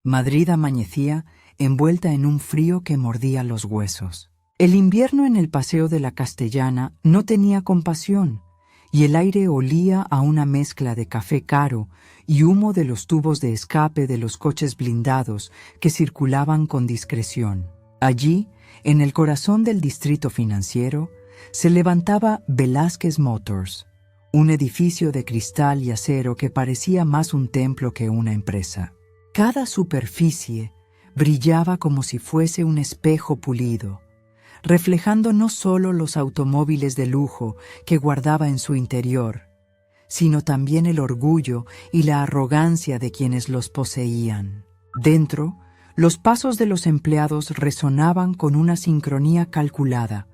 Madrid amanecía envuelta en un frío que mordía los huesos. El invierno en el Paseo de la Castellana no tenía compasión, y el aire olía a una mezcla de café caro y humo de los tubos de escape de los coches blindados que circulaban con discreción. Allí, en el corazón del distrito financiero, se levantaba Velázquez Motors, un edificio de cristal y acero que parecía más un templo que una empresa. Cada superficie brillaba como si fuese un espejo pulido, reflejando no solo los automóviles de lujo que guardaba en su interior, sino también el orgullo y la arrogancia de quienes los poseían. Dentro, los pasos de los empleados resonaban con una sincronía calculada,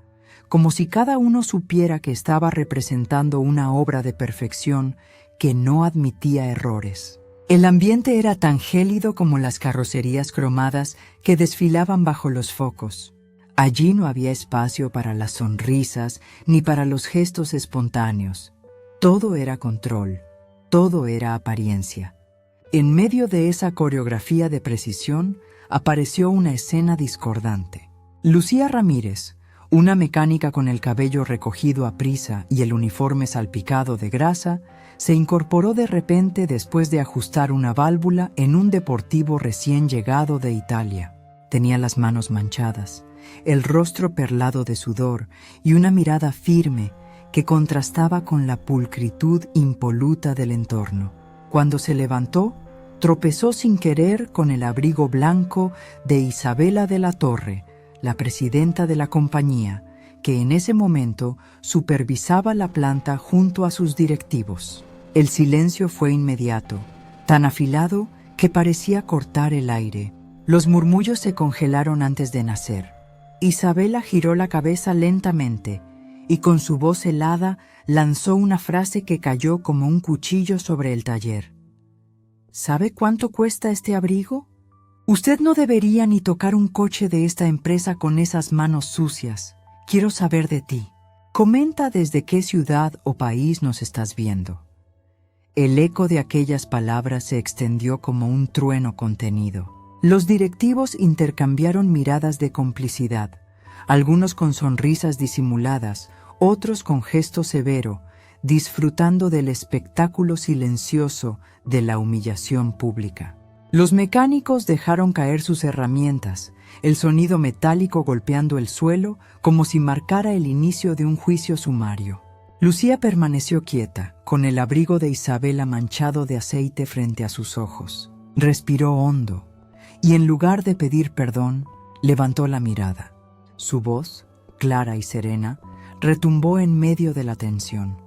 como si cada uno supiera que estaba representando una obra de perfección que no admitía errores. El ambiente era tan gélido como las carrocerías cromadas que desfilaban bajo los focos. Allí no había espacio para las sonrisas ni para los gestos espontáneos. Todo era control, todo era apariencia. En medio de esa coreografía de precisión apareció una escena discordante. Lucía Ramírez, una mecánica con el cabello recogido a prisa y el uniforme salpicado de grasa, se incorporó de repente después de ajustar una válvula en un deportivo recién llegado de Italia. Tenía las manos manchadas, el rostro perlado de sudor y una mirada firme que contrastaba con la pulcritud impoluta del entorno. Cuando se levantó, tropezó sin querer con el abrigo blanco de Isabela de la Torre, la presidenta de la compañía, que en ese momento supervisaba la planta junto a sus directivos. El silencio fue inmediato, tan afilado que parecía cortar el aire. Los murmullos se congelaron antes de nacer. Isabela giró la cabeza lentamente y con su voz helada lanzó una frase que cayó como un cuchillo sobre el taller. ¿Sabe cuánto cuesta este abrigo? Usted no debería ni tocar un coche de esta empresa con esas manos sucias. Quiero saber de ti. Comenta desde qué ciudad o país nos estás viendo. El eco de aquellas palabras se extendió como un trueno contenido. Los directivos intercambiaron miradas de complicidad, algunos con sonrisas disimuladas, otros con gesto severo, disfrutando del espectáculo silencioso de la humillación pública. Los mecánicos dejaron caer sus herramientas, el sonido metálico golpeando el suelo como si marcara el inicio de un juicio sumario. Lucía permaneció quieta, con el abrigo de Isabela manchado de aceite frente a sus ojos. Respiró hondo y en lugar de pedir perdón, levantó la mirada. Su voz, clara y serena, retumbó en medio de la tensión.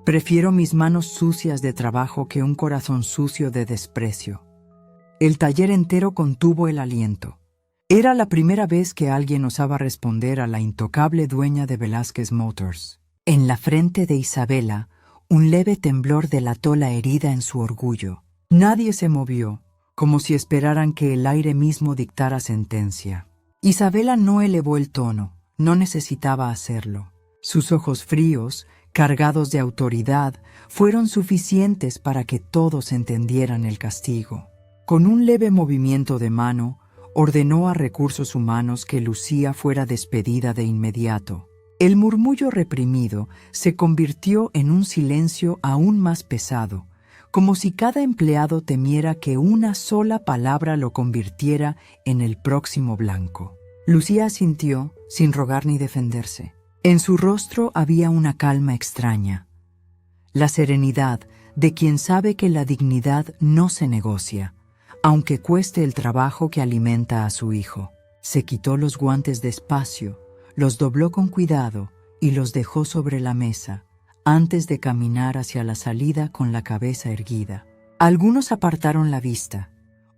Prefiero mis manos sucias de trabajo que un corazón sucio de desprecio. El taller entero contuvo el aliento. Era la primera vez que alguien osaba responder a la intocable dueña de Velázquez Motors. En la frente de Isabela, un leve temblor delató la herida en su orgullo. Nadie se movió, como si esperaran que el aire mismo dictara sentencia. Isabela no elevó el tono, no necesitaba hacerlo. Sus ojos fríos, cargados de autoridad, fueron suficientes para que todos entendieran el castigo. Con un leve movimiento de mano, ordenó a Recursos Humanos que Lucía fuera despedida de inmediato. El murmullo reprimido se convirtió en un silencio aún más pesado, como si cada empleado temiera que una sola palabra lo convirtiera en el próximo blanco. Lucía asintió, sin rogar ni defenderse. En su rostro había una calma extraña, la serenidad de quien sabe que la dignidad no se negocia, aunque cueste el trabajo que alimenta a su hijo. Se quitó los guantes despacio, los dobló con cuidado y los dejó sobre la mesa, antes de caminar hacia la salida con la cabeza erguida. Algunos apartaron la vista,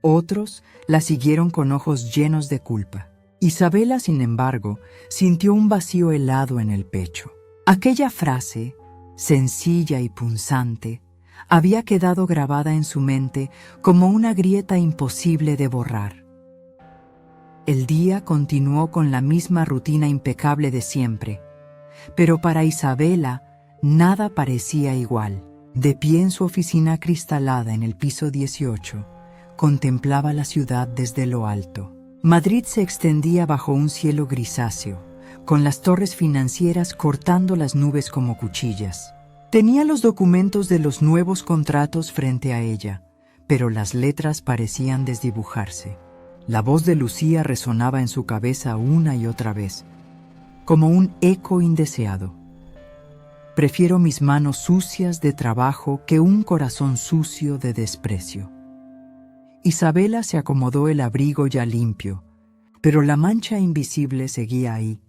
otros la siguieron con ojos llenos de culpa. Isabela, sin embargo, sintió un vacío helado en el pecho. Aquella frase, sencilla y punzante, había quedado grabada en su mente como una grieta imposible de borrar. El día continuó con la misma rutina impecable de siempre, pero para Isabela nada parecía igual. De pie en su oficina acristalada en el piso 18, contemplaba la ciudad desde lo alto. Madrid se extendía bajo un cielo grisáceo, con las torres financieras cortando las nubes como cuchillas. Tenía los documentos de los nuevos contratos frente a ella, pero las letras parecían desdibujarse. La voz de Lucía resonaba en su cabeza una y otra vez, como un eco indeseado. Prefiero mis manos sucias de trabajo que un corazón sucio de desprecio. Isabela se acomodó el abrigo ya limpio, pero la mancha invisible seguía ahí,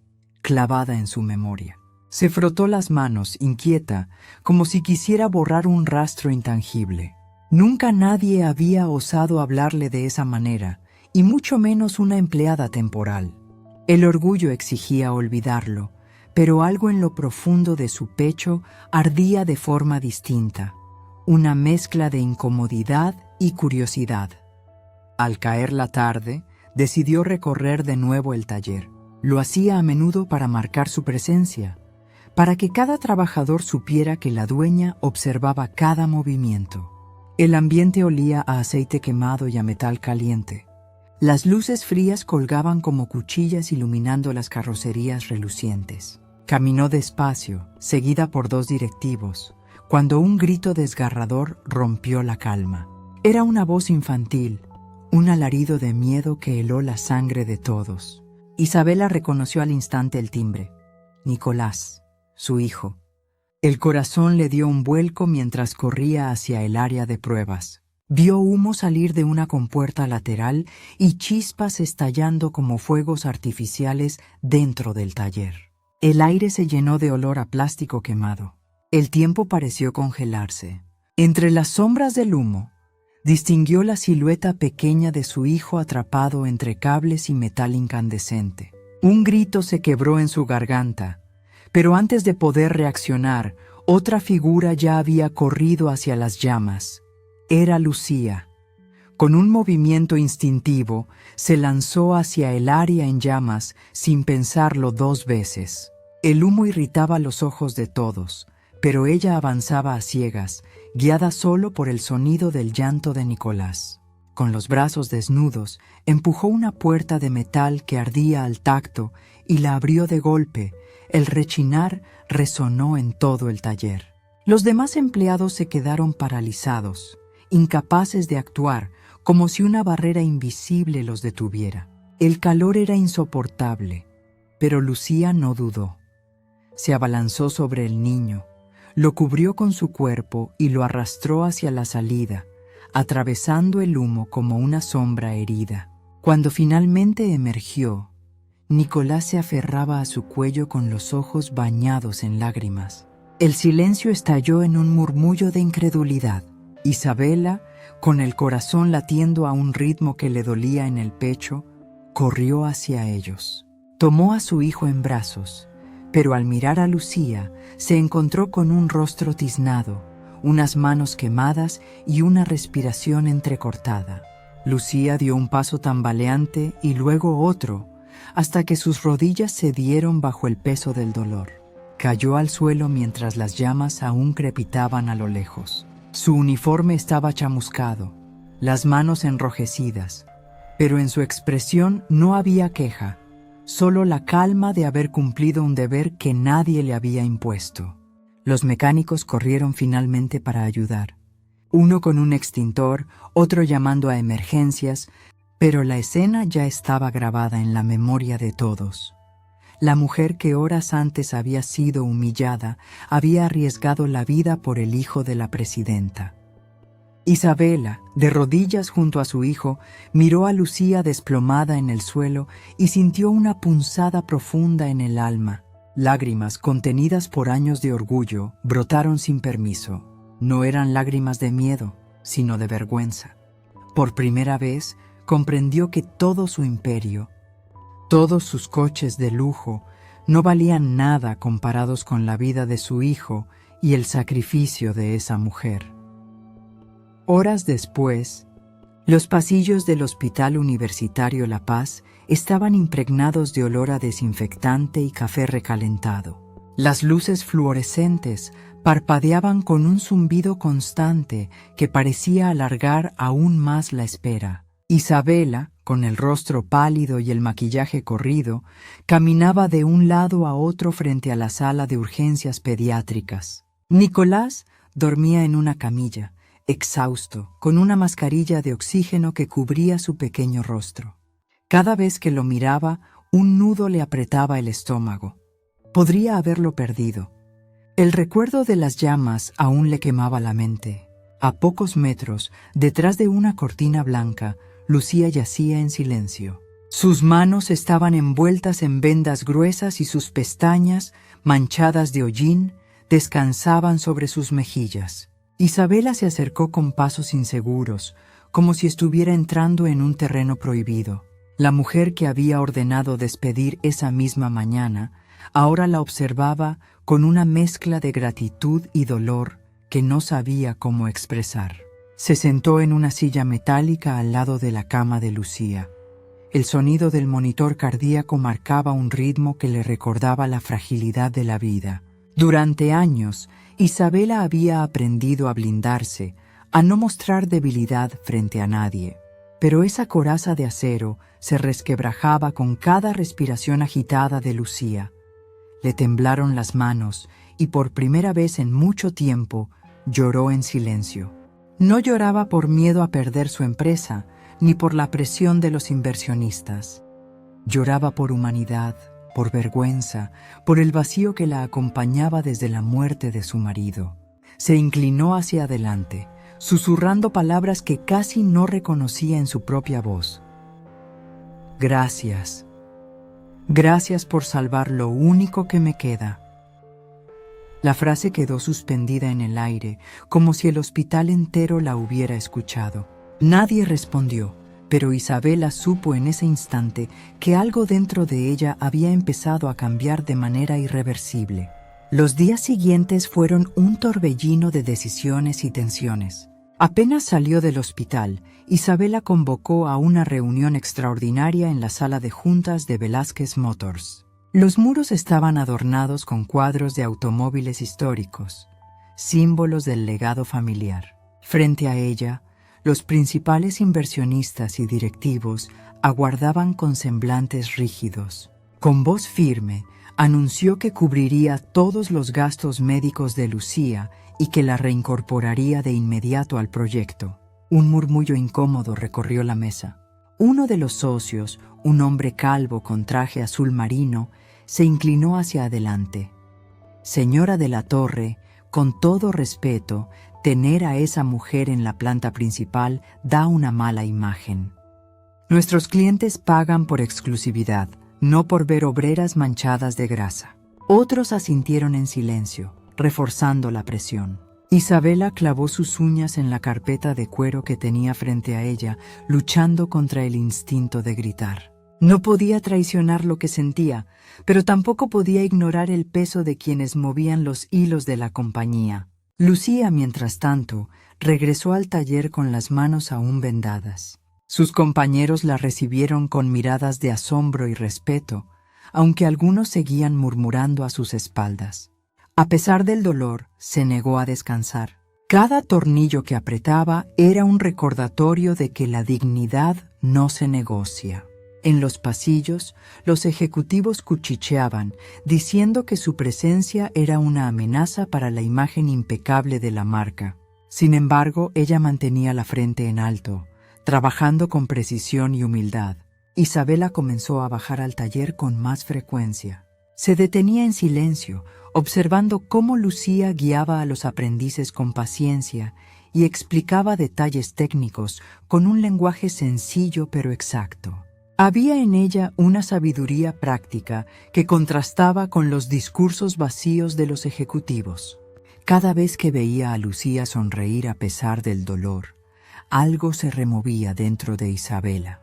clavada en su memoria. Se frotó las manos, inquieta, como si quisiera borrar un rastro intangible. Nunca nadie había osado hablarle de esa manera, y mucho menos una empleada temporal. El orgullo exigía olvidarlo, pero algo en lo profundo de su pecho ardía de forma distinta, una mezcla de incomodidad y curiosidad. Al caer la tarde, decidió recorrer de nuevo el taller. Lo hacía a menudo para marcar su presencia, para que cada trabajador supiera que la dueña observaba cada movimiento. El ambiente olía a aceite quemado y a metal caliente. Las luces frías colgaban como cuchillas iluminando las carrocerías relucientes. Caminó despacio, seguida por dos directivos, cuando un grito desgarrador rompió la calma. Era una voz infantil, un alarido de miedo que heló la sangre de todos. Isabela reconoció al instante el timbre. Nicolás, su hijo. El corazón le dio un vuelco mientras corría hacia el área de pruebas. Vio humo salir de una compuerta lateral y chispas estallando como fuegos artificiales dentro del taller. El aire se llenó de olor a plástico quemado. El tiempo pareció congelarse. Entre las sombras del humo, distinguió la silueta pequeña de su hijo atrapado entre cables y metal incandescente. Un grito se quebró en su garganta, pero antes de poder reaccionar, otra figura ya había corrido hacia las llamas. Era Lucía. Con un movimiento instintivo, se lanzó hacia el área en llamas sin pensarlo dos veces. El humo irritaba los ojos de todos, pero ella avanzaba a ciegas, guiada solo por el sonido del llanto de Nicolás. Con los brazos desnudos, empujó una puerta de metal que ardía al tacto y la abrió de golpe. El rechinar resonó en todo el taller. Los demás empleados se quedaron paralizados, incapaces de actuar, como si una barrera invisible los detuviera. El calor era insoportable, pero Lucía no dudó. Se abalanzó sobre el niño, lo cubrió con su cuerpo y lo arrastró hacia la salida, atravesando el humo como una sombra herida. Cuando finalmente emergió, Nicolás se aferraba a su cuello con los ojos bañados en lágrimas. El silencio estalló en un murmullo de incredulidad. Isabela, con el corazón latiendo a un ritmo que le dolía en el pecho, corrió hacia ellos. Tomó a su hijo en brazos, pero al mirar a Lucía se encontró con un rostro tiznado, unas manos quemadas y una respiración entrecortada. Lucía dio un paso tambaleante y luego otro, hasta que sus rodillas cedieron bajo el peso del dolor. Cayó al suelo mientras las llamas aún crepitaban a lo lejos. Su uniforme estaba chamuscado, las manos enrojecidas, pero en su expresión no había queja, solo la calma de haber cumplido un deber que nadie le había impuesto. Los mecánicos corrieron finalmente para ayudar, uno con un extintor, otro llamando a emergencias, pero la escena ya estaba grabada en la memoria de todos. La mujer que horas antes había sido humillada había arriesgado la vida por el hijo de la presidenta. Isabela, de rodillas junto a su hijo, miró a Lucía desplomada en el suelo y sintió una punzada profunda en el alma. Lágrimas contenidas por años de orgullo brotaron sin permiso. No eran lágrimas de miedo, sino de vergüenza. Por primera vez, comprendió que todo su imperio, todos sus coches de lujo, no valían nada comparados con la vida de su hijo y el sacrificio de esa mujer. Horas después, los pasillos del Hospital Universitario La Paz estaban impregnados de olor a desinfectante y café recalentado. Las luces fluorescentes Parpadeaban con un zumbido constante que parecía alargar aún más la espera. Isabela, con el rostro pálido y el maquillaje corrido, caminaba de un lado a otro frente a la sala de urgencias pediátricas. Nicolás dormía en una camilla, exhausto, con una mascarilla de oxígeno que cubría su pequeño rostro. Cada vez que lo miraba, un nudo le apretaba el estómago. Podría haberlo perdido. El recuerdo de las llamas aún le quemaba la mente. A pocos metros, detrás de una cortina blanca, Lucía yacía en silencio. Sus manos estaban envueltas en vendas gruesas y sus pestañas, manchadas de hollín, descansaban sobre sus mejillas. Isabela se acercó con pasos inseguros, como si estuviera entrando en un terreno prohibido. La mujer que había ordenado despedir esa misma mañana, ahora la observaba con una mezcla de gratitud y dolor que no sabía cómo expresar. Se sentó en una silla metálica al lado de la cama de Lucía. El sonido del monitor cardíaco marcaba un ritmo que le recordaba la fragilidad de la vida. Durante años, Isabela había aprendido a blindarse, a no mostrar debilidad frente a nadie. Pero esa coraza de acero se resquebrajaba con cada respiración agitada de Lucía. Le temblaron las manos y por primera vez en mucho tiempo lloró en silencio. No lloraba por miedo a perder su empresa, ni por la presión de los inversionistas. Lloraba por humanidad, por vergüenza, por el vacío que la acompañaba desde la muerte de su marido. Se inclinó hacia adelante, susurrando palabras que casi no reconocía en su propia voz. Gracias. Gracias por salvar lo único que me queda. La frase quedó suspendida en el aire, como si el hospital entero la hubiera escuchado. Nadie respondió, pero Isabela supo en ese instante que algo dentro de ella había empezado a cambiar de manera irreversible. Los días siguientes fueron un torbellino de decisiones y tensiones. Apenas salió del hospital, Isabela convocó a una reunión extraordinaria en la sala de juntas de Velázquez Motors. Los muros estaban adornados con cuadros de automóviles históricos, símbolos del legado familiar. Frente a ella, los principales inversionistas y directivos aguardaban con semblantes rígidos. Con voz firme, anunció que cubriría todos los gastos médicos de Lucía y que la reincorporaría de inmediato al proyecto. Un murmullo incómodo recorrió la mesa. Uno de los socios, un hombre calvo con traje azul marino, se inclinó hacia adelante. Señora de la Torre, con todo respeto, tener a esa mujer en la planta principal da una mala imagen. Nuestros clientes pagan por exclusividad, no por ver obreras manchadas de grasa. Otros asintieron en silencio, reforzando la presión. Isabela clavó sus uñas en la carpeta de cuero que tenía frente a ella, luchando contra el instinto de gritar. No podía traicionar lo que sentía, pero tampoco podía ignorar el peso de quienes movían los hilos de la compañía. Lucía, mientras tanto, regresó al taller con las manos aún vendadas. Sus compañeros la recibieron con miradas de asombro y respeto, aunque algunos seguían murmurando a sus espaldas. A pesar del dolor, se negó a descansar. Cada tornillo que apretaba era un recordatorio de que la dignidad no se negocia. En los pasillos, los ejecutivos cuchicheaban, diciendo que su presencia era una amenaza para la imagen impecable de la marca. Sin embargo, ella mantenía la frente en alto, trabajando con precisión y humildad. Isabela comenzó a bajar al taller con más frecuencia. Se detenía en silencio, observando cómo Lucía guiaba a los aprendices con paciencia y explicaba detalles técnicos con un lenguaje sencillo pero exacto. Había en ella una sabiduría práctica que contrastaba con los discursos vacíos de los ejecutivos. Cada vez que veía a Lucía sonreír a pesar del dolor, algo se removía dentro de Isabela,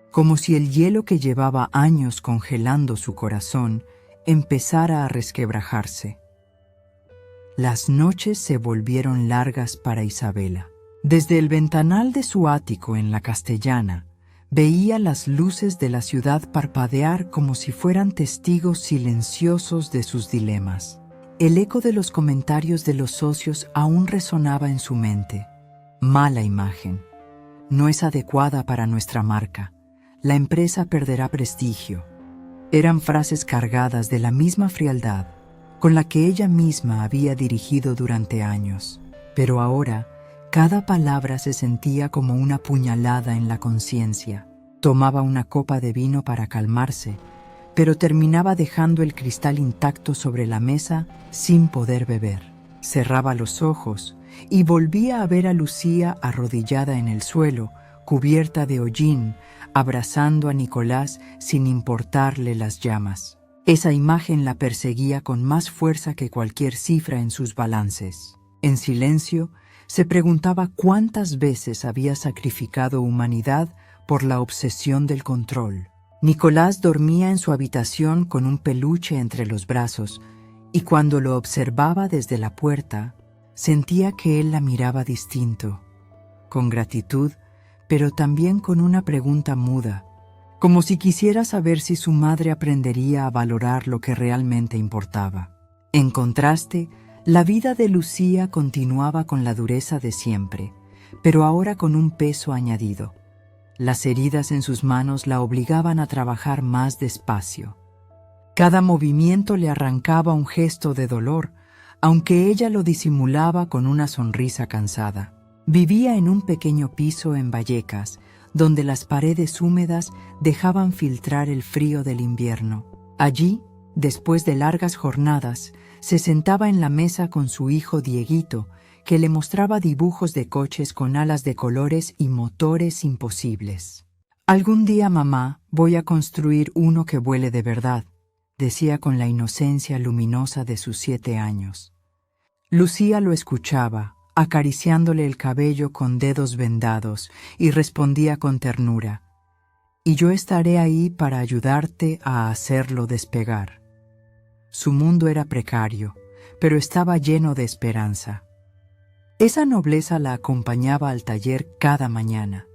como si el hielo que llevaba años congelando su corazón empezara a resquebrajarse. Las noches se volvieron largas para Isabela. Desde el ventanal de su ático en la Castellana, veía las luces de la ciudad parpadear como si fueran testigos silenciosos de sus dilemas. El eco de los comentarios de los socios aún resonaba en su mente. Mala imagen. No es adecuada para nuestra marca. La empresa perderá prestigio. Eran frases cargadas de la misma frialdad con la que ella misma había dirigido durante años. Pero ahora, cada palabra se sentía como una puñalada en la conciencia. Tomaba una copa de vino para calmarse, pero terminaba dejando el cristal intacto sobre la mesa sin poder beber. Cerraba los ojos y volvía a ver a Lucía arrodillada en el suelo, cubierta de hollín, abrazando a Nicolás sin importarle las llamas. Esa imagen la perseguía con más fuerza que cualquier cifra en sus balances. En silencio, se preguntaba cuántas veces había sacrificado humanidad por la obsesión del control. Nicolás dormía en su habitación con un peluche entre los brazos, y cuando lo observaba desde la puerta, sentía que él la miraba distinto, con gratitud, pero también con una pregunta muda, como si quisiera saber si su madre aprendería a valorar lo que realmente importaba. En contraste, la vida de Lucía continuaba con la dureza de siempre, pero ahora con un peso añadido. Las heridas en sus manos la obligaban a trabajar más despacio. Cada movimiento le arrancaba un gesto de dolor, aunque ella lo disimulaba con una sonrisa cansada. Vivía en un pequeño piso en Vallecas, donde las paredes húmedas dejaban filtrar el frío del invierno. Allí, después de largas jornadas, se sentaba en la mesa con su hijo Dieguito, que le mostraba dibujos de coches con alas de colores y motores imposibles. «Algún día, mamá, voy a construir uno que vuele de verdad», decía con la inocencia luminosa de sus 7 años. Lucía lo escuchaba, acariciándole el cabello con dedos vendados, y respondía con ternura: «Y yo estaré ahí para ayudarte a hacerlo despegar». Su mundo era precario, pero estaba lleno de esperanza. Esa nobleza la acompañaba al taller cada mañana,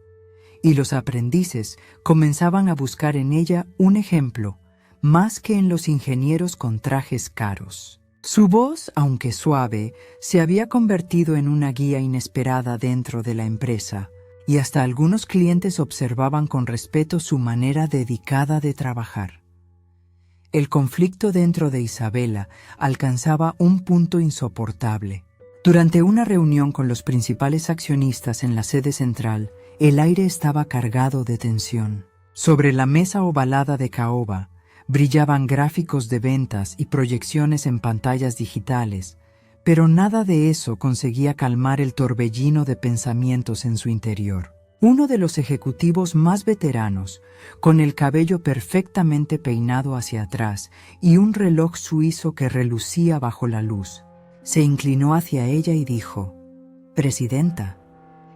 y los aprendices comenzaban a buscar en ella un ejemplo, más que en los ingenieros con trajes caros. Su voz, aunque suave, se había convertido en una guía inesperada dentro de la empresa, y hasta algunos clientes observaban con respeto su manera dedicada de trabajar. El conflicto dentro de Isabela alcanzaba un punto insoportable. Durante una reunión con los principales accionistas en la sede central, el aire estaba cargado de tensión. Sobre la mesa ovalada de caoba brillaban gráficos de ventas y proyecciones en pantallas digitales, pero nada de eso conseguía calmar el torbellino de pensamientos en su interior. Uno de los ejecutivos más veteranos, con el cabello perfectamente peinado hacia atrás y un reloj suizo que relucía bajo la luz, se inclinó hacia ella y dijo: «Presidenta,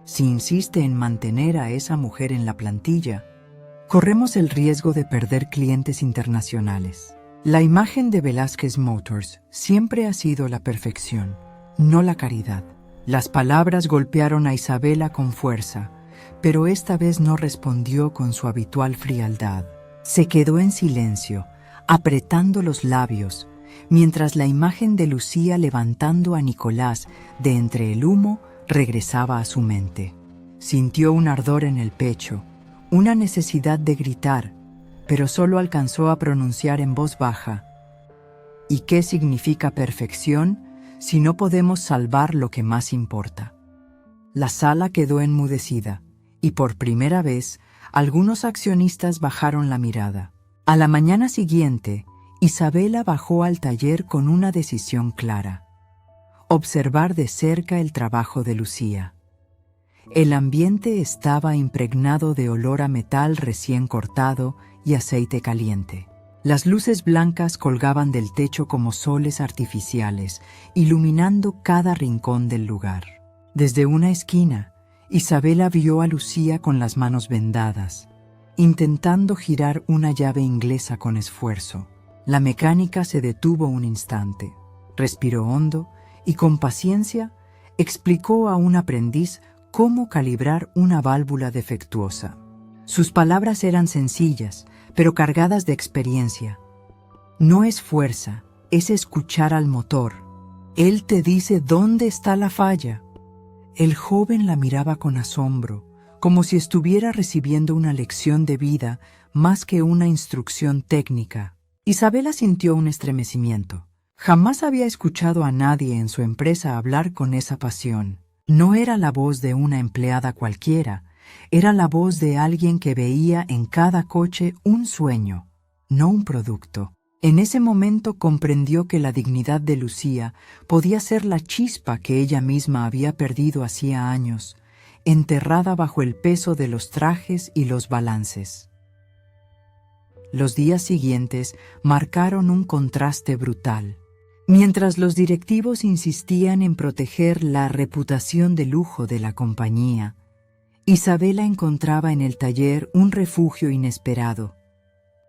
si insiste en mantener a esa mujer en la plantilla, corremos el riesgo de perder clientes internacionales». La imagen de Velázquez Motors siempre ha sido la perfección, no la caridad. Las palabras golpearon a Isabela con fuerza, pero esta vez no respondió con su habitual frialdad. Se quedó en silencio, apretando los labios, mientras la imagen de Lucía levantando a Nicolás de entre el humo regresaba a su mente. Sintió un ardor en el pecho, una necesidad de gritar, pero solo alcanzó a pronunciar en voz baja: «¿Y qué significa perfección si no podemos salvar lo que más importa?». La sala quedó enmudecida, y por primera vez algunos accionistas bajaron la mirada. A la mañana siguiente, Isabela bajó al taller con una decisión clara: observar de cerca el trabajo de Lucía. El ambiente estaba impregnado de olor a metal recién cortado y aceite caliente. Las luces blancas colgaban del techo como soles artificiales, iluminando cada rincón del lugar. Desde una esquina, Isabela vio a Lucía con las manos vendadas, intentando girar una llave inglesa con esfuerzo. La mecánica se detuvo un instante, respiró hondo y con paciencia explicó a un aprendiz cómo calibrar una válvula defectuosa. Sus palabras eran sencillas, pero cargadas de experiencia. «No es fuerza, es escuchar al motor», Él te dice dónde está la falla. El joven la miraba con asombro, como si estuviera recibiendo una lección de vida más que una instrucción técnica. Isabela sintió un estremecimiento. Jamás había escuchado a nadie en su empresa hablar con esa pasión. No era la voz de una empleada cualquiera, era la voz de alguien que veía en cada coche un sueño, no un producto. En ese momento comprendió que la dignidad de Lucía podía ser la chispa que ella misma había perdido hacía años, enterrada bajo el peso de los trajes y los balances. Los días siguientes marcaron un contraste brutal. Mientras los directivos insistían en proteger la reputación de lujo de la compañía, Isabela encontraba en el taller un refugio inesperado.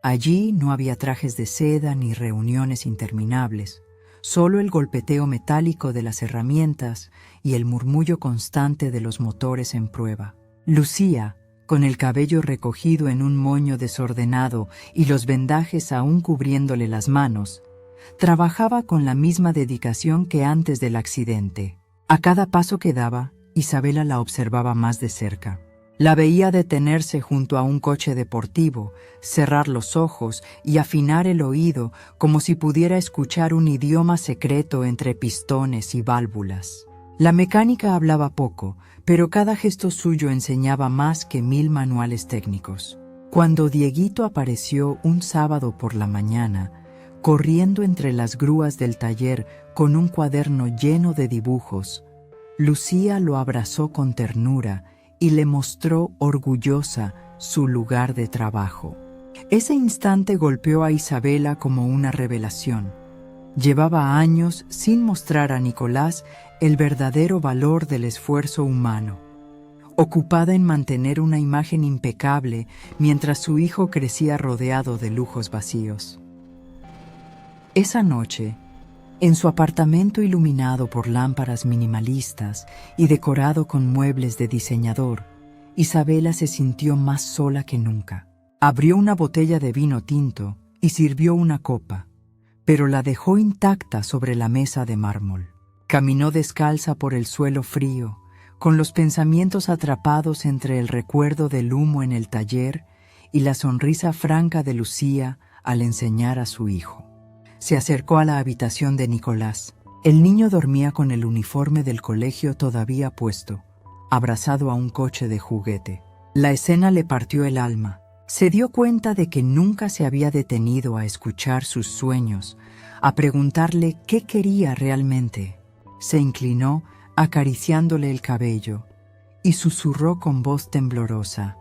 Allí no había trajes de seda ni reuniones interminables, solo el golpeteo metálico de las herramientas y el murmullo constante de los motores en prueba. Lucía, con el cabello recogido en un moño desordenado y los vendajes aún cubriéndole las manos, trabajaba con la misma dedicación que antes del accidente. A cada paso que daba, Isabela la observaba más de cerca. La veía detenerse junto a un coche deportivo, cerrar los ojos y afinar el oído como si pudiera escuchar un idioma secreto entre pistones y válvulas. La mecánica hablaba poco, pero cada gesto suyo enseñaba más que 1000 manuales técnicos. Cuando Dieguito apareció un sábado por la mañana, corriendo entre las grúas del taller con un cuaderno lleno de dibujos, Lucía lo abrazó con ternura y le mostró orgullosa su lugar de trabajo. Ese instante golpeó a Isabela como una revelación. Llevaba años sin mostrar a Nicolás el verdadero valor del esfuerzo humano. Ocupada en mantener una imagen impecable mientras su hijo crecía rodeado de lujos vacíos. Esa noche, en su apartamento iluminado por lámparas minimalistas y decorado con muebles de diseñador, Isabela se sintió más sola que nunca. Abrió una botella de vino tinto y sirvió una copa, pero la dejó intacta sobre la mesa de mármol. Caminó descalza por el suelo frío, con los pensamientos atrapados entre el recuerdo del humo en el taller y la sonrisa franca de Lucía al enseñar a su hijo. Se acercó a la habitación de Nicolás. El niño dormía con el uniforme del colegio todavía puesto, abrazado a un coche de juguete. La escena le partió el alma. Se dio cuenta de que nunca se había detenido a escuchar sus sueños, a preguntarle qué quería realmente. Se inclinó, acariciándole el cabello, y susurró con voz temblorosa: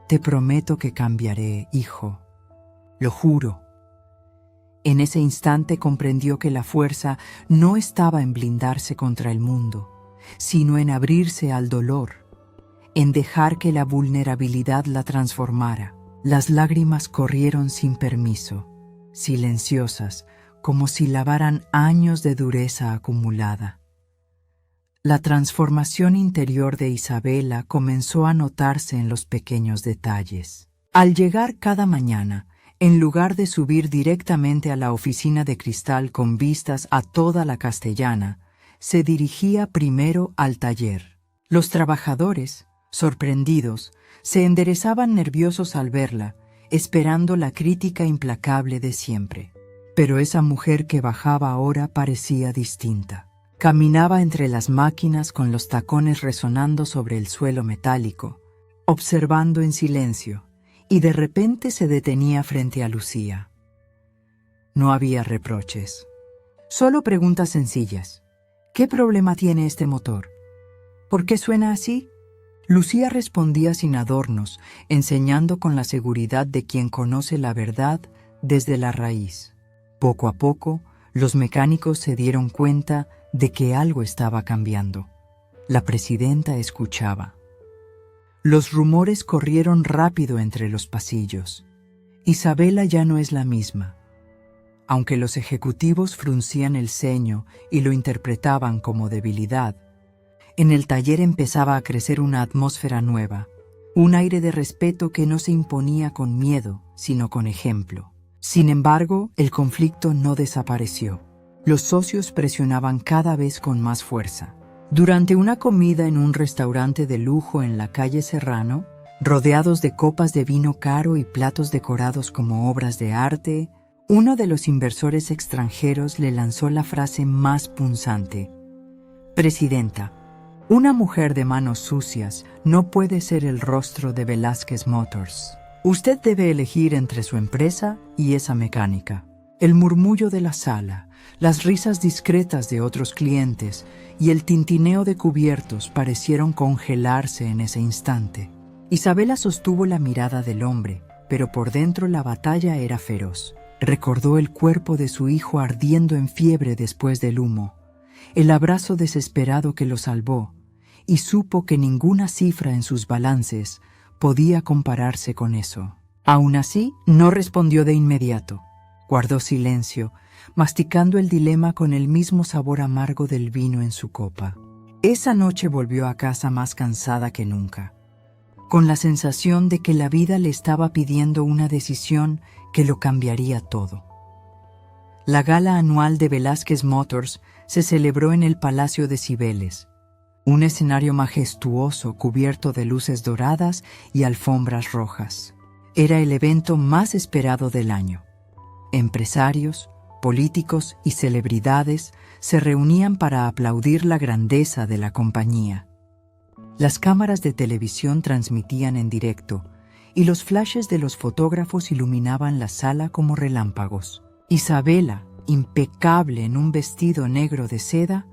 «Te prometo que cambiaré, hijo. Lo juro». En ese instante comprendió que la fuerza no estaba en blindarse contra el mundo, sino en abrirse al dolor, en dejar que la vulnerabilidad la transformara. Las lágrimas corrieron sin permiso, silenciosas, como si lavaran años de dureza acumulada. La transformación interior de Isabela comenzó a notarse en los pequeños detalles. Al llegar cada mañana, en lugar de subir directamente a la oficina de cristal con vistas a toda la Castellana, se dirigía primero al taller. Los trabajadores, sorprendidos, se enderezaban nerviosos al verla, esperando la crítica implacable de siempre. Pero esa mujer que bajaba ahora parecía distinta. Caminaba entre las máquinas con los tacones resonando sobre el suelo metálico, observando en silencio, y de repente se detenía frente a Lucía. No había reproches, solo preguntas sencillas. ¿Qué problema tiene este motor? ¿Por qué suena así? Lucía respondía sin adornos, enseñando con la seguridad de quien conoce la verdad desde la raíz. Poco a poco, los mecánicos se dieron cuenta de que algo estaba cambiando. La presidenta escuchaba. Los rumores corrieron rápido entre los pasillos. Isabela ya no es la misma. Aunque los ejecutivos fruncían el ceño y lo interpretaban como debilidad, en el taller empezaba a crecer una atmósfera nueva, un aire de respeto que no se imponía con miedo, sino con ejemplo. Sin embargo, el conflicto no desapareció. Los socios presionaban cada vez con más fuerza. Durante una comida en un restaurante de lujo en la calle Serrano, rodeados de copas de vino caro y platos decorados como obras de arte, uno de los inversores extranjeros le lanzó la frase más punzante: «Presidenta, una mujer de manos sucias no puede ser el rostro de Velázquez Motors. Usted debe elegir entre su empresa y esa mecánica». El murmullo de la sala, las risas discretas de otros clientes y el tintineo de cubiertos parecieron congelarse en ese instante. Isabela sostuvo la mirada del hombre, pero por dentro la batalla era feroz. Recordó el cuerpo de su hijo ardiendo en fiebre después del humo, el abrazo desesperado que lo salvó, y supo que ninguna cifra en sus balances podía compararse con eso. Aún así, no respondió de inmediato. Guardó silencio, masticando el dilema con el mismo sabor amargo del vino en su copa. Esa noche volvió a casa más cansada que nunca, con la sensación de que la vida le estaba pidiendo una decisión que lo cambiaría todo. La gala anual de Velázquez Motors se celebró en el Palacio de Cibeles, un escenario majestuoso cubierto de luces doradas y alfombras rojas. Era el evento más esperado del año. Empresarios, políticos y celebridades se reunían para aplaudir la grandeza de la compañía. Las cámaras de televisión transmitían en directo y los flashes de los fotógrafos iluminaban la sala como relámpagos. Isabela, impecable en un vestido negro de seda,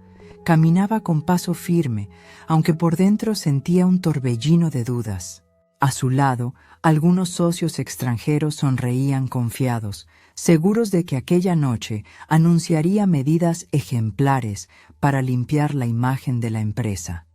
caminaba con paso firme, aunque por dentro sentía un torbellino de dudas. A su lado, algunos socios extranjeros sonreían confiados, seguros de que aquella noche anunciaría medidas ejemplares para limpiar la imagen de la empresa.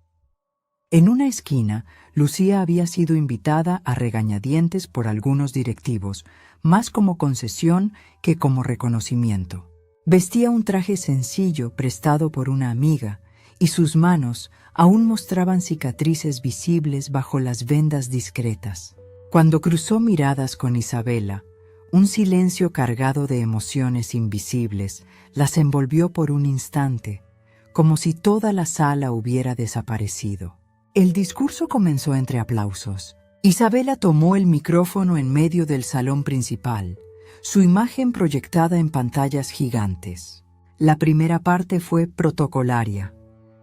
En una esquina, Lucía había sido invitada a regañadientes por algunos directivos, más como concesión que como reconocimiento. Vestía un traje sencillo prestado por una amiga, y sus manos aún mostraban cicatrices visibles bajo las vendas discretas. Cuando cruzó miradas con Isabela, un silencio cargado de emociones invisibles las envolvió por un instante, como si toda la sala hubiera desaparecido. El discurso comenzó entre aplausos. Isabela tomó el micrófono en medio del salón principal, su imagen proyectada en pantallas gigantes. La primera parte fue protocolaria: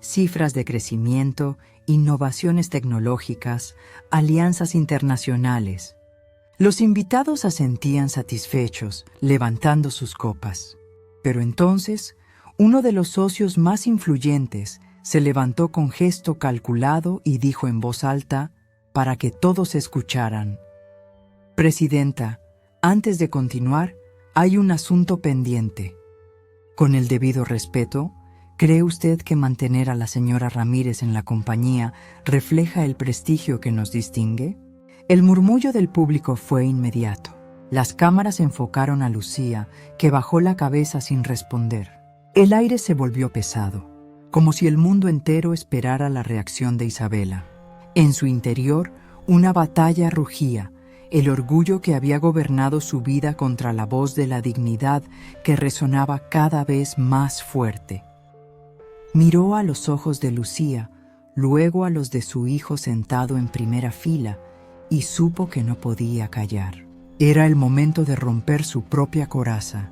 cifras de crecimiento, innovaciones tecnológicas, alianzas internacionales. Los invitados asentían satisfechos, levantando sus copas. Pero entonces, uno de los socios más influyentes se levantó con gesto calculado y dijo en voz alta, para que todos escucharan: «Presidenta, antes de continuar, hay un asunto pendiente. Con el debido respeto, ¿cree usted que mantener a la señora Ramírez en la compañía refleja el prestigio que nos distingue?» El murmullo del público fue inmediato. Las cámaras enfocaron a Lucía, que bajó la cabeza sin responder. El aire se volvió pesado, como si el mundo entero esperara la reacción de Isabela. En su interior, una batalla rugía, el orgullo que había gobernado su vida contra la voz de la dignidad que resonaba cada vez más fuerte. Miró a los ojos de Lucía, luego a los de su hijo sentado en primera fila, y supo que no podía callar. Era el momento de romper su propia coraza.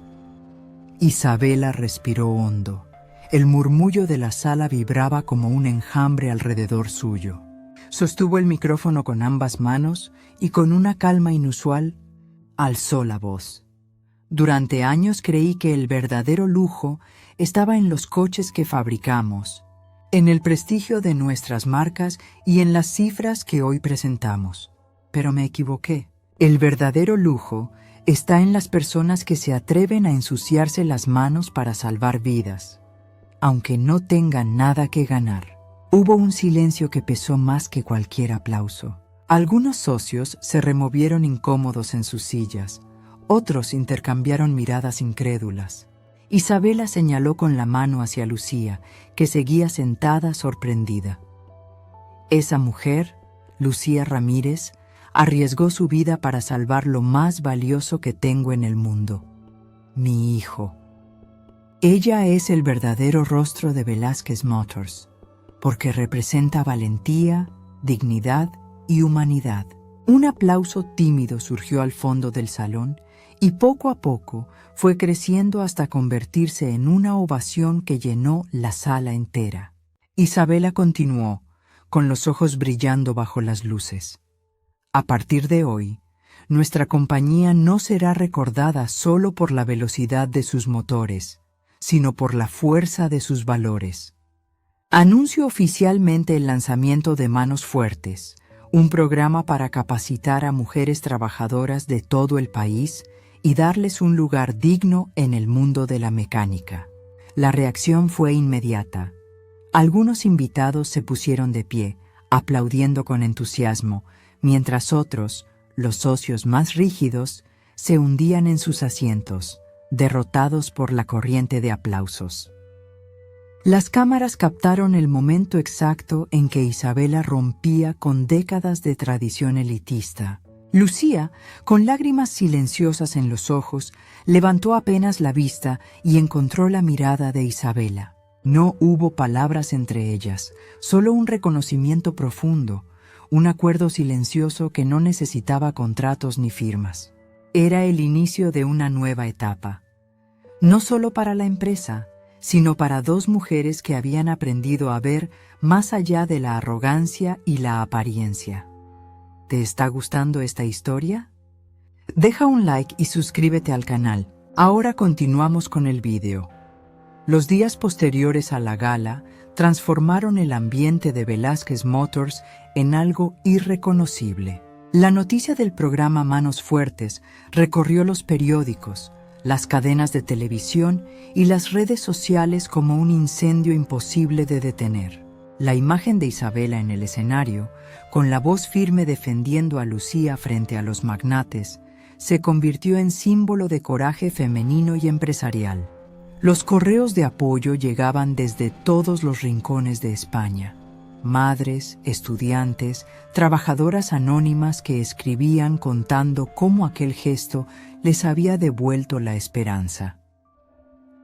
Isabela respiró hondo. El murmullo de la sala vibraba como un enjambre alrededor suyo. Sostuvo el micrófono con ambas manos y con una calma inusual alzó la voz. «Durante años creí que el verdadero lujo estaba en los coches que fabricamos, en el prestigio de nuestras marcas y en las cifras que hoy presentamos. Pero me equivoqué. El verdadero lujo está en las personas que se atreven a ensuciarse las manos para salvar vidas, aunque no tengan nada que ganar». Hubo un silencio que pesó más que cualquier aplauso. Algunos socios se removieron incómodos en sus sillas, otros intercambiaron miradas incrédulas. Isabela señaló con la mano hacia Lucía, que seguía sentada sorprendida. Esa mujer, Lucía Ramírez, arriesgó su vida para salvar lo más valioso que tengo en el mundo: mi hijo. Ella es el verdadero rostro de Velázquez Motors, porque representa valentía, dignidad y humanidad. Un aplauso tímido surgió al fondo del salón y poco a poco fue creciendo hasta convertirse en una ovación que llenó la sala entera. Isabela continuó, con los ojos brillando bajo las luces. A partir de hoy, nuestra compañía no será recordada solo por la velocidad de sus motores, sino por la fuerza de sus valores. Anuncio oficialmente el lanzamiento de Manos Fuertes, un programa para capacitar a mujeres trabajadoras de todo el país y darles un lugar digno en el mundo de la mecánica. La reacción fue inmediata. Algunos invitados se pusieron de pie, aplaudiendo con entusiasmo, mientras otros, los socios más rígidos, se hundían en sus asientos, derrotados por la corriente de aplausos. Las cámaras captaron el momento exacto en que Isabela rompía con décadas de tradición elitista. Lucía, con lágrimas silenciosas en los ojos, levantó apenas la vista y encontró la mirada de Isabela. No hubo palabras entre ellas, solo un reconocimiento profundo, un acuerdo silencioso que no necesitaba contratos ni firmas. Era el inicio de una nueva etapa, no solo para la empresa, sino para dos mujeres que habían aprendido a ver más allá de la arrogancia y la apariencia. ¿Te está gustando esta historia? Deja un like y suscríbete al canal. Ahora continuamos con el vídeo. Los días posteriores a la gala transformaron el ambiente de Velázquez Motors en algo irreconocible. La noticia del programa Manos Fuertes recorrió los periódicos, las cadenas de televisión y las redes sociales como un incendio imposible de detener. La imagen de Isabela en el escenario, con la voz firme defendiendo a Lucía frente a los magnates, se convirtió en símbolo de coraje femenino y empresarial. Los correos de apoyo llegaban desde todos los rincones de España. Madres, estudiantes, trabajadoras anónimas que escribían contando cómo aquel gesto les había devuelto la esperanza.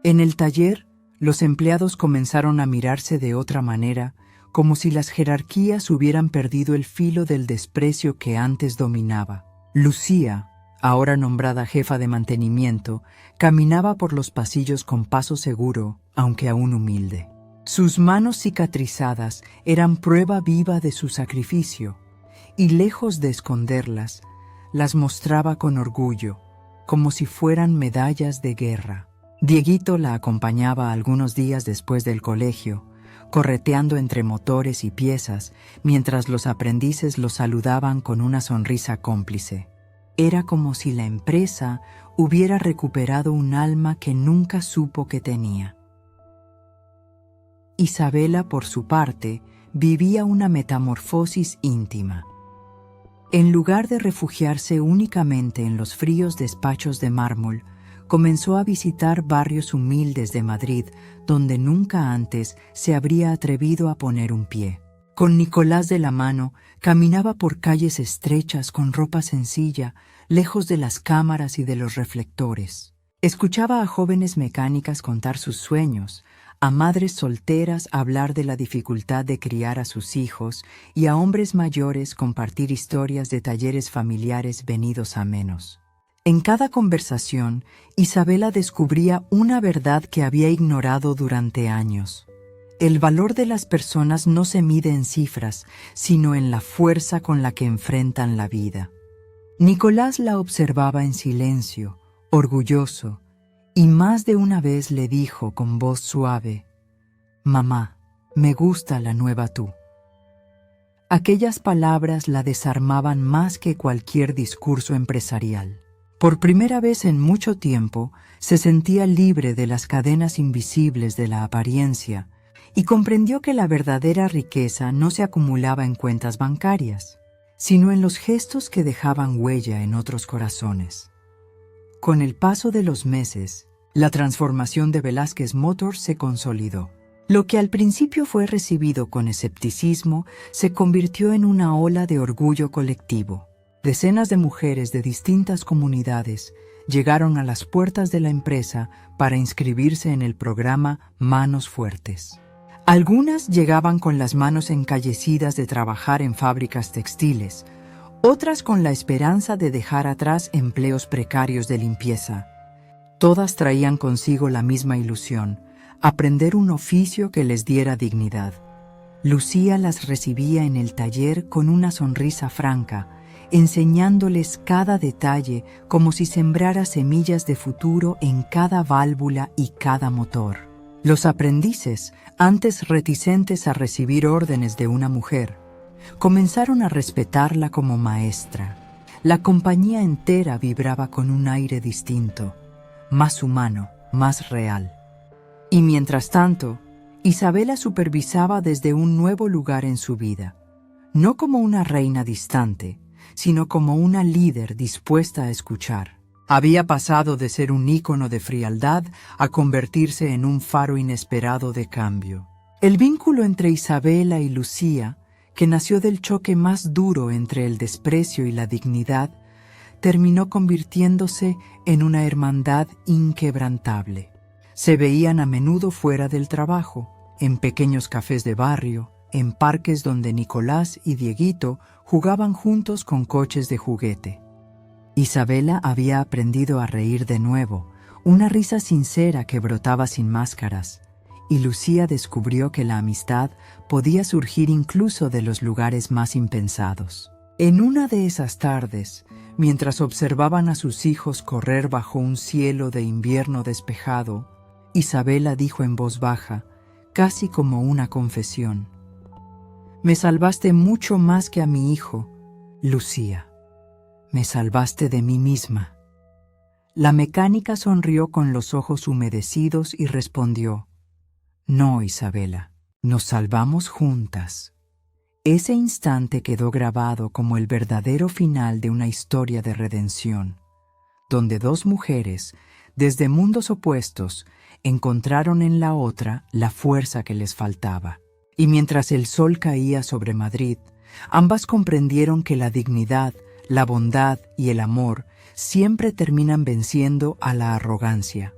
En el taller, los empleados comenzaron a mirarse de otra manera, como si las jerarquías hubieran perdido el filo del desprecio que antes dominaba. Lucía, ahora nombrada jefa de mantenimiento, caminaba por los pasillos con paso seguro, aunque aún humilde. Sus manos cicatrizadas eran prueba viva de su sacrificio, y lejos de esconderlas, las mostraba con orgullo, como si fueran medallas de guerra. Dieguito la acompañaba algunos días después del colegio, correteando entre motores y piezas, mientras los aprendices lo saludaban con una sonrisa cómplice. Era como si la empresa hubiera recuperado un alma que nunca supo que tenía. Isabela, por su parte, vivía una metamorfosis íntima. En lugar de refugiarse únicamente en los fríos despachos de mármol, comenzó a visitar barrios humildes de Madrid, donde nunca antes se habría atrevido a poner un pie. Con Nicolás de la mano, caminaba por calles estrechas con ropa sencilla, lejos de las cámaras y de los reflectores. Escuchaba a jóvenes mecánicas contar sus sueños, a madres solteras hablar de la dificultad de criar a sus hijos y a hombres mayores compartir historias de talleres familiares venidos a menos. En cada conversación, Isabela descubría una verdad que había ignorado durante años. El valor de las personas no se mide en cifras, sino en la fuerza con la que enfrentan la vida. Nicolás la observaba en silencio, orgulloso, y más de una vez le dijo con voz suave: «Mamá, me gusta la nueva tú». Aquellas palabras la desarmaban más que cualquier discurso empresarial. Por primera vez en mucho tiempo, se sentía libre de las cadenas invisibles de la apariencia y comprendió que la verdadera riqueza no se acumulaba en cuentas bancarias, sino en los gestos que dejaban huella en otros corazones. Con el paso de los meses, la transformación de Velázquez Motors se consolidó. Lo que al principio fue recibido con escepticismo se convirtió en una ola de orgullo colectivo. Decenas de mujeres de distintas comunidades llegaron a las puertas de la empresa para inscribirse en el programa Manos Fuertes. Algunas llegaban con las manos encallecidas de trabajar en fábricas textiles, otras con la esperanza de dejar atrás empleos precarios de limpieza. Todas traían consigo la misma ilusión: aprender un oficio que les diera dignidad. Lucía las recibía en el taller con una sonrisa franca, enseñándoles cada detalle como si sembrara semillas de futuro en cada válvula y cada motor. Los aprendices, antes reticentes a recibir órdenes de una mujer, comenzaron a respetarla como maestra. La compañía entera vibraba con un aire distinto, más humano, más real. Y mientras tanto, Isabela supervisaba desde un nuevo lugar en su vida, no como una reina distante, sino como una líder dispuesta a escuchar. Había pasado de ser un ícono de frialdad a convertirse en un faro inesperado de cambio. El vínculo entre Isabela y Lucía, que nació del choque más duro entre el desprecio y la dignidad, terminó convirtiéndose en una hermandad inquebrantable. Se veían a menudo fuera del trabajo, en pequeños cafés de barrio, en parques donde Nicolás y Dieguito jugaban juntos con coches de juguete. Isabela había aprendido a reír de nuevo, una risa sincera que brotaba sin máscaras, y Lucía descubrió que la amistad podía surgir incluso de los lugares más impensados. En una de esas tardes, mientras observaban a sus hijos correr bajo un cielo de invierno despejado, Isabela dijo en voz baja, casi como una confesión: «Me salvaste mucho más que a mi hijo, Lucía. Me salvaste de mí misma». La mecánica sonrió con los ojos humedecidos y respondió: «No, Isabela, nos salvamos juntas». Ese instante quedó grabado como el verdadero final de una historia de redención, donde dos mujeres, desde mundos opuestos, encontraron en la otra la fuerza que les faltaba. Y mientras el sol caía sobre Madrid, ambas comprendieron que la dignidad, la bondad y el amor siempre terminan venciendo a la arrogancia.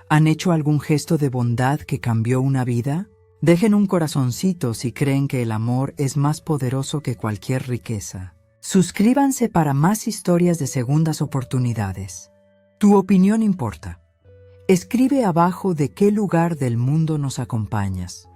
¿Han hecho algún gesto de bondad que cambió una vida? Dejen un corazoncito si creen que el amor es más poderoso que cualquier riqueza. Suscríbanse para más historias de segundas oportunidades. Tu opinión importa. Escribe abajo de qué lugar del mundo nos acompañas.